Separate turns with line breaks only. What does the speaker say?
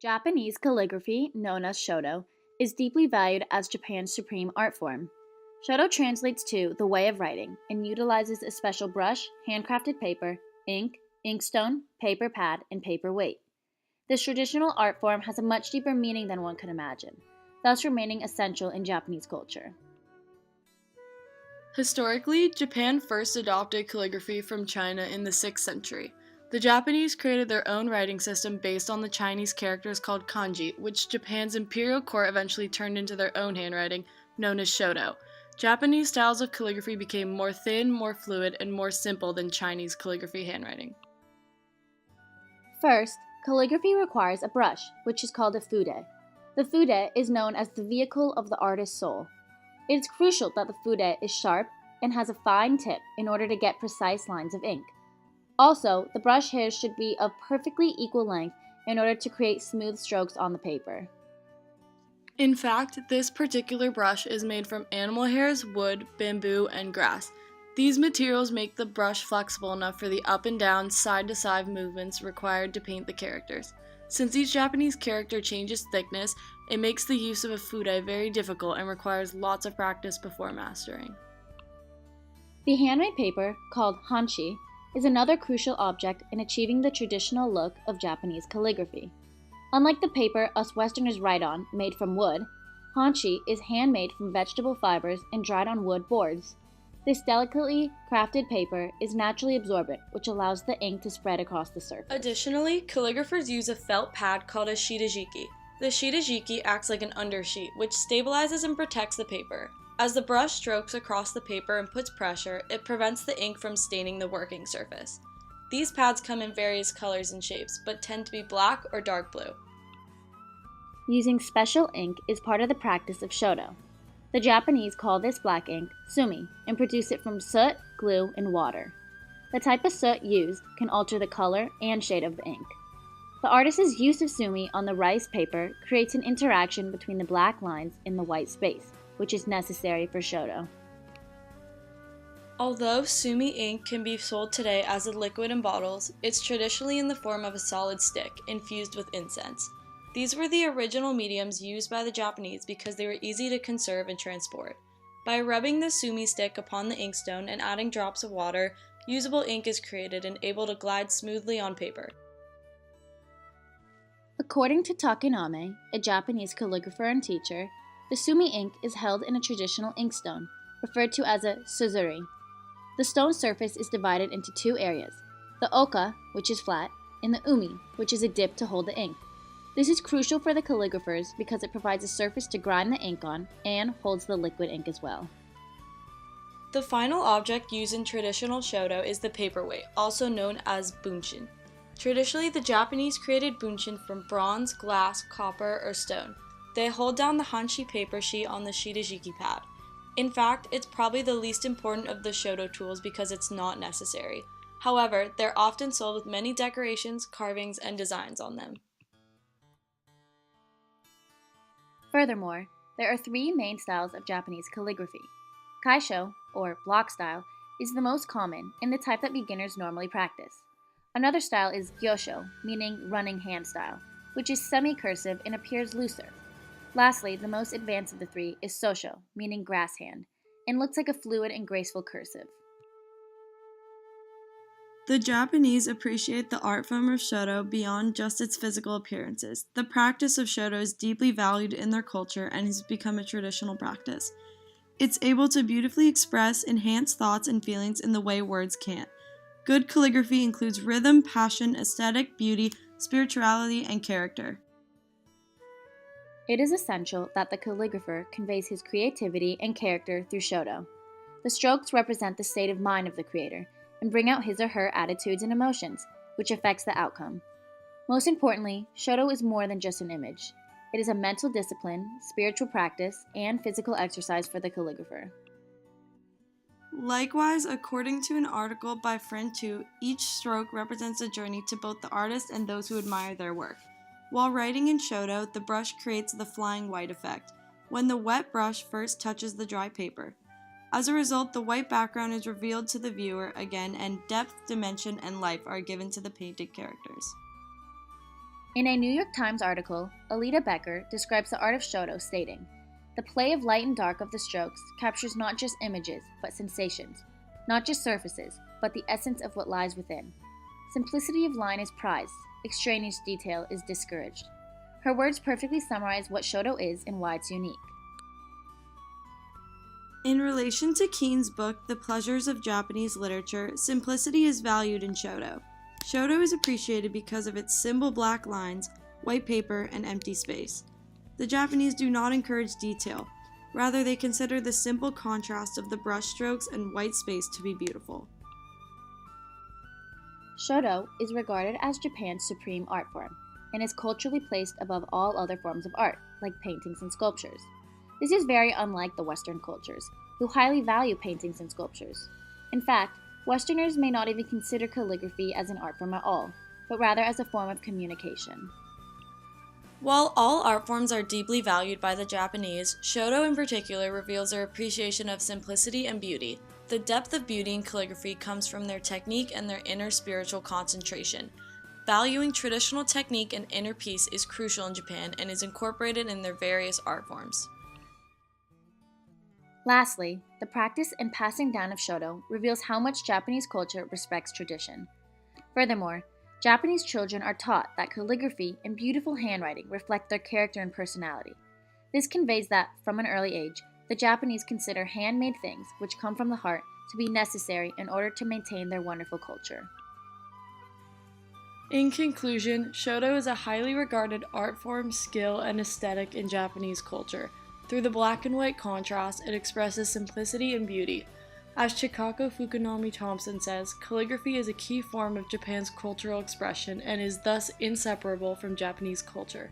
Japanese calligraphy, known as Shodo, is deeply valued as Japan's supreme art form. Shodo translates to the way of writing and utilizes a special brush, handcrafted paper, ink, inkstone, paper pad, and paper weight. This traditional art form has a much deeper meaning than one could imagine, thus remaining essential in Japanese culture.
Historically, Japan first adopted calligraphy from China in the 6th century. The Japanese created their own writing system based on the Chinese characters called kanji, which Japan's imperial court eventually turned into their own handwriting, known as Shodo. Japanese styles of calligraphy became more thin, more fluid, and more simple than Chinese calligraphy handwriting.
First, calligraphy requires a brush, which is called a fude. The fude is known as the vehicle of the artist's soul. It is crucial that the fude is sharp and has a fine tip in order to get precise lines of ink. Also, the brush hairs should be of perfectly equal length in order to create smooth strokes on the paper.
In fact, this particular brush is made from animal hairs, wood, bamboo, and grass. These materials make the brush flexible enough for the up and down, side-to-side movements required to paint the characters. Since each Japanese character changes thickness, it makes the use of a fude very difficult and requires lots of practice before mastering.
The handmade paper, called hanshi, is another crucial object in achieving the traditional look of Japanese calligraphy. Unlike the paper us Westerners write on, made from wood, hanshi is handmade from vegetable fibers and dried on wood boards. This delicately crafted paper is naturally absorbent, which allows the ink to spread across the surface.
Additionally, calligraphers use a felt pad called a shitajiki. The shitajiki acts like an undersheet, which stabilizes and protects the paper. As the brush strokes across the paper and puts pressure, it prevents the ink from staining the working surface. These pads come in various colors and shapes, but tend to be black or dark blue.
Using special ink is part of the practice of Shodo. The Japanese call this black ink sumi and produce it from soot, glue, and water. The type of soot used can alter the color and shade of the ink. The artist's use of sumi on the rice paper creates an interaction between the black lines and the white space, which is necessary for Shodo.
Although sumi ink can be sold today as a liquid in bottles, it's traditionally in the form of a solid stick infused with incense. These were the original mediums used by the Japanese because they were easy to conserve and transport. By rubbing the sumi stick upon the inkstone and adding drops of water, usable ink is created and able to glide smoothly on paper.
According to Takename, a Japanese calligrapher and teacher, the sumi ink is held in a traditional inkstone, referred to as a suzuri. The stone surface is divided into two areas, the oka, which is flat, and the umi, which is a dip to hold the ink. This is crucial for the calligraphers because it provides a surface to grind the ink on and holds the liquid ink as well.
The final object used in traditional Shodo is the paperweight, also known as bunshin. Traditionally, the Japanese created bunshin from bronze, glass, copper, or stone. They hold down the hanshi paper sheet on the shitajiki pad. In fact, it's probably the least important of the Shodo tools because it's not necessary. However, they're often sold with many decorations, carvings, and designs on them.
Furthermore, there are three main styles of Japanese calligraphy. Kaisho, or block style, is the most common and the type that beginners normally practice. Another style is gyosho, meaning running hand style, which is semi-cursive and appears looser. Lastly, the most advanced of the three is sosho, meaning grass hand, and looks like a fluid and graceful cursive.
The Japanese appreciate the art form of Shodo beyond just its physical appearances. The practice of Shodo is deeply valued in their culture and has become a traditional practice. It's able to beautifully express, enhance thoughts and feelings in the way words can't. Good calligraphy includes rhythm, passion, aesthetic, beauty, spirituality, and character.
It is essential that the calligrapher conveys his creativity and character through Shodo. The strokes represent the state of mind of the creator and bring out his or her attitudes and emotions, which affects the outcome. Most importantly, Shodo is more than just an image. It is a mental discipline, spiritual practice, and physical exercise for the calligrapher.
Likewise, according to an article by Friend 2, each stroke represents a journey to both the artist and those who admire their work. While writing in Shodo, the brush creates the flying white effect, when the wet brush first touches the dry paper. As a result, the white background is revealed to the viewer again, and depth, dimension, and life are given to the painted characters.
In a New York Times article, Alita Becker describes the art of Shodo, stating, "The play of light and dark of the strokes captures not just images, but sensations, not just surfaces, but the essence of what lies within. Simplicity of line is prized, extraneous detail is discouraged." Her words perfectly summarize what Shodo is and why it's unique.
In relation to Keen's book, The Pleasures of Japanese Literature, simplicity is valued in Shodo. Shodo is appreciated because of its simple black lines, white paper, and empty space. The Japanese do not encourage detail. Rather, they consider the simple contrast of the brushstrokes and white space to be beautiful.
Shodo is regarded as Japan's supreme art form and is culturally placed above all other forms of art, like paintings and sculptures. This is very unlike the Western cultures, who highly value paintings and sculptures. In fact, Westerners may not even consider calligraphy as an art form at all, but rather as a form of communication.
While all art forms are deeply valued by the Japanese, Shodo in particular reveals their appreciation of simplicity and beauty. The depth of beauty in calligraphy comes from their technique and their inner spiritual concentration. Valuing traditional technique and inner peace is crucial in Japan and is incorporated in their various art forms.
Lastly, the practice and passing down of Shodo reveals how much Japanese culture respects tradition. Furthermore, Japanese children are taught that calligraphy and beautiful handwriting reflect their character and personality. This conveys that, from an early age, the Japanese consider handmade things, which come from the heart, to be necessary in order to maintain their wonderful culture.
In conclusion, Shodo is a highly regarded art form, skill, and aesthetic in Japanese culture. Through the black and white contrast, it expresses simplicity and beauty. As Chikako Fukunaga Thompson says, calligraphy is a key form of Japan's cultural expression and is thus inseparable from Japanese culture.